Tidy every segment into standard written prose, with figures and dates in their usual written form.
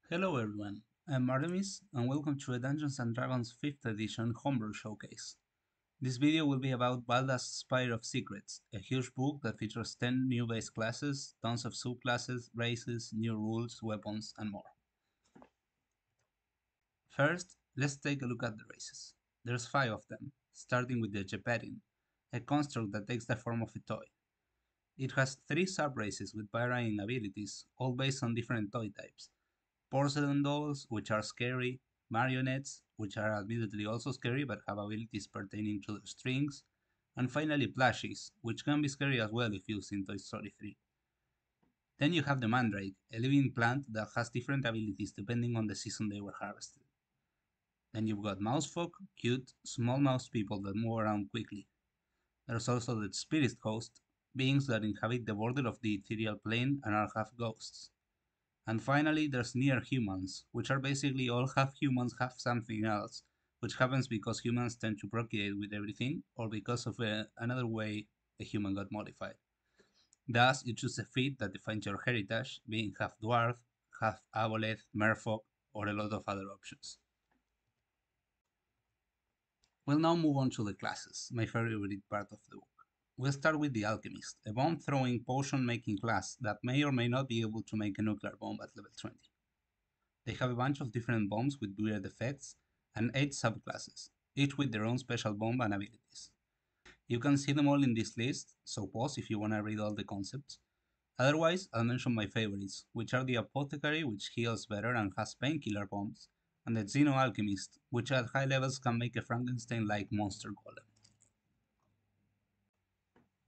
Hello everyone, I'm Artemis and welcome to a Dungeons & Dragons 5th edition Homebrew showcase. This video will be about Valda's Spire of Secrets, a huge book that features 10 new base classes, tons of subclasses, races, new rules, weapons, and more. First, let's take a look at the races. There's 5 of them, starting with the Jepetin, a construct that takes the form of a toy. It has 3 sub-races with varying abilities, all based on different toy types. Porcelain dolls, which are scary, marionettes, which are admittedly also scary but have abilities pertaining to the strings, and finally plushies, which can be scary as well if used in Toy Story 3. Then you have the mandrake, a living plant that has different abilities depending on the season they were harvested. Then you've got mousefolk, cute, small mouse people that move around quickly. There's also the spirit host, beings that inhabit the border of the ethereal plane and are half ghosts. And finally, there's near humans, which are basically all half humans, half something else, which happens because humans tend to procreate with everything, or because of another way a human got modified. Thus, you choose a feat that defines your heritage, being half dwarf, half aboleth, merfolk, or a lot of other options. We'll now move on to the classes, my favorite part of the book. We'll start with the Alchemist, a bomb-throwing, potion-making class that may or may not be able to make a nuclear bomb at level 20. They have a bunch of different bombs with weird effects, and 8 subclasses, each with their own special bomb and abilities. You can see them all in this list, so pause if you want to read all the concepts. Otherwise, I'll mention my favorites, which are the Apothecary, which heals better and has painkiller bombs, and the Xeno-Alchemist, which at high levels can make a Frankenstein-like monster golem.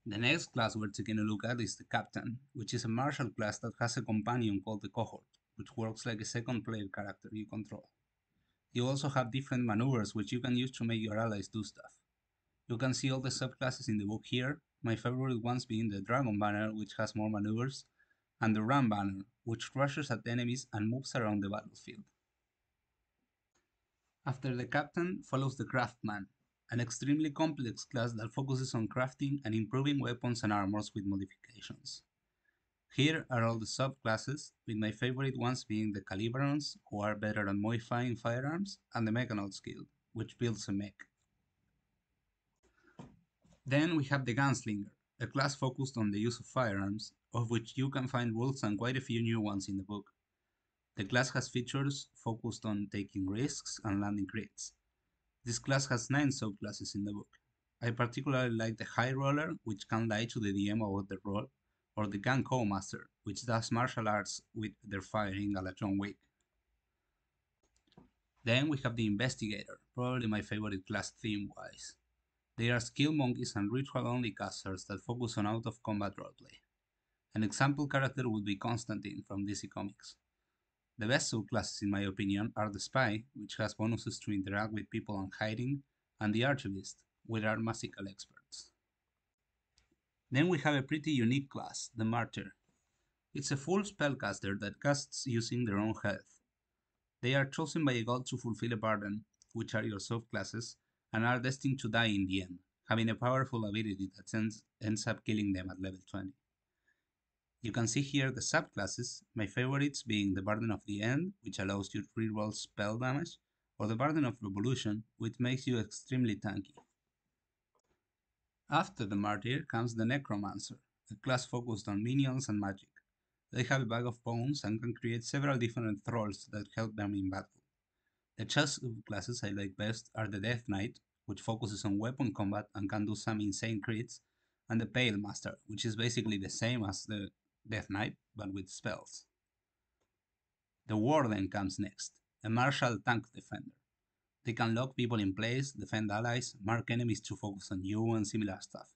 The next class we're taking a look at is the Captain, which is a martial class that has a companion called the Cohort, which works like a second player character you control. You also have different maneuvers which you can use to make your allies do stuff. You can see all the subclasses in the book here, my favorite ones being the Dragon Banner, which has more maneuvers, and the Ram Banner, which rushes at enemies and moves around the battlefield. After the Captain follows the Craftman, an extremely complex class that focuses on crafting and improving weapons and armors with modifications. Here are all the subclasses, with my favorite ones being the Calibarons, who are better at modifying firearms, and the Mechanauts Guild, which builds a mech. Then we have the Gunslinger, a class focused on the use of firearms, of which you can find rules and quite a few new ones in the book. The class has features focused on taking risks and landing crits. This class has 9 subclasses in the book. I particularly like the High Roller, which can lie to the DM about the roll, or the Gun Co-Master, which does martial arts with their firing a la John Wick. Then we have the Investigator, probably my favorite class theme-wise. They are skill monkeys and ritual-only casters that focus on out-of-combat roleplay. An example character would be Constantine from DC Comics. The best subclasses in my opinion are the Spy, which has bonuses to interact with people and hiding, and the Archivist, which are magical experts. Then we have a pretty unique class, the Martyr. It's a full spellcaster that casts using their own health. They are chosen by a god to fulfill a burden, which are your subclasses, and are destined to die in the end, having a powerful ability that ends up killing them at level 20. You can see here the subclasses, my favorites being the Burden of the End, which allows you to reroll spell damage, or the Burden of Revolution, which makes you extremely tanky. After the Martyr comes the Necromancer, a class focused on minions and magic. They have a bag of bones and can create several different thralls that help them in battle. The chess classes I like best are the Death Knight, which focuses on weapon combat and can do some insane crits, and the Pale Master, which is basically the same as the Death Knight, but with spells. The Warden comes next, a martial tank defender. They can lock people in place, defend allies, mark enemies to focus on you, and similar stuff.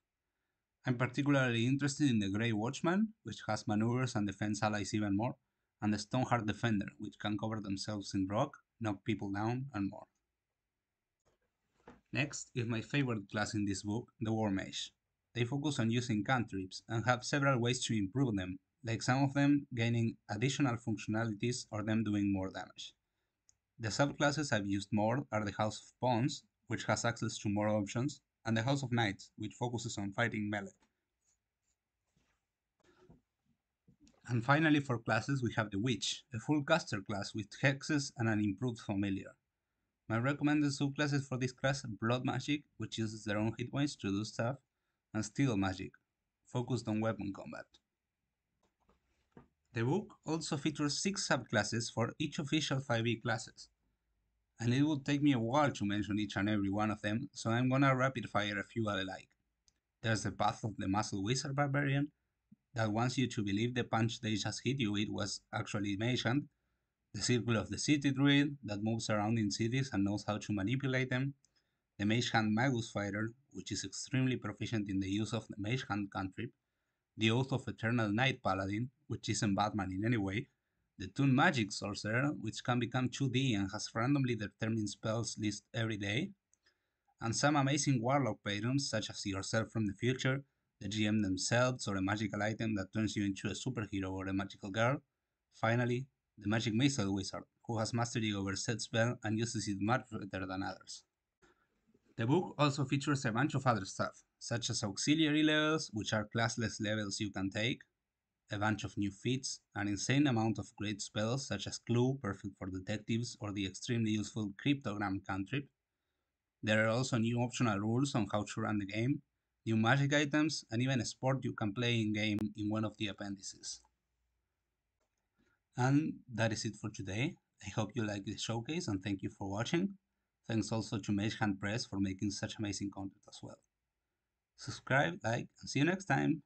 I'm particularly interested in the Grey Watchman, which has maneuvers and defends allies even more, and the Stoneheart Defender, which can cover themselves in rock, knock people down, and more. Next is my favorite class in this book, the War Mage. They focus on using cantrips and have several ways to improve them, like some of them gaining additional functionalities or them doing more damage. The subclasses I've used more are the House of Pawns, which has access to more options, and the House of Knights, which focuses on fighting melee. And finally, for classes, we have the Witch, a full caster class with hexes and an improved familiar. My recommended subclasses for this class are Blood Magic, which uses their own hit points to do stuff, and Steel Magic, focused on weapon combat. The book also features 6 subclasses for each official 5e classes, and it would take me a while to mention each and every one of them, so I'm gonna rapid fire a few I like. There's the Path of the Muscle Wizard Barbarian, that wants you to believe the punch they just hit you with was actually Mage Hand. The Circle of the City Druid, that moves around in cities and knows how to manipulate them. The Mage Hand Magus Fighter, which is extremely proficient in the use of the Mage Hand cantrip. The Oath of Eternal Night Paladin, which isn't Batman in any way. The Toon Magic Sorcerer, which can become 2D and has randomly determined spells list every day. And some amazing Warlock patrons, such as yourself from the future, the GM themselves, or a magical item that turns you into a superhero or a magical girl. Finally, the Magic Missile Wizard, who has mastery over set spell and uses it much better than others. The book also features a bunch of other stuff, such as auxiliary levels, which are classless levels you can take, a bunch of new feats, an insane amount of great spells such as Clue, perfect for detectives, or the extremely useful Cryptogram cantrip. There are also new optional rules on how to run the game, new magic items, and even a sport you can play in game in one of the appendices. And that is it for today. I hope you liked the showcase and thank you for watching. Thanks also to Mage Hand Press for making such amazing content as well. Subscribe, like, and see you next time.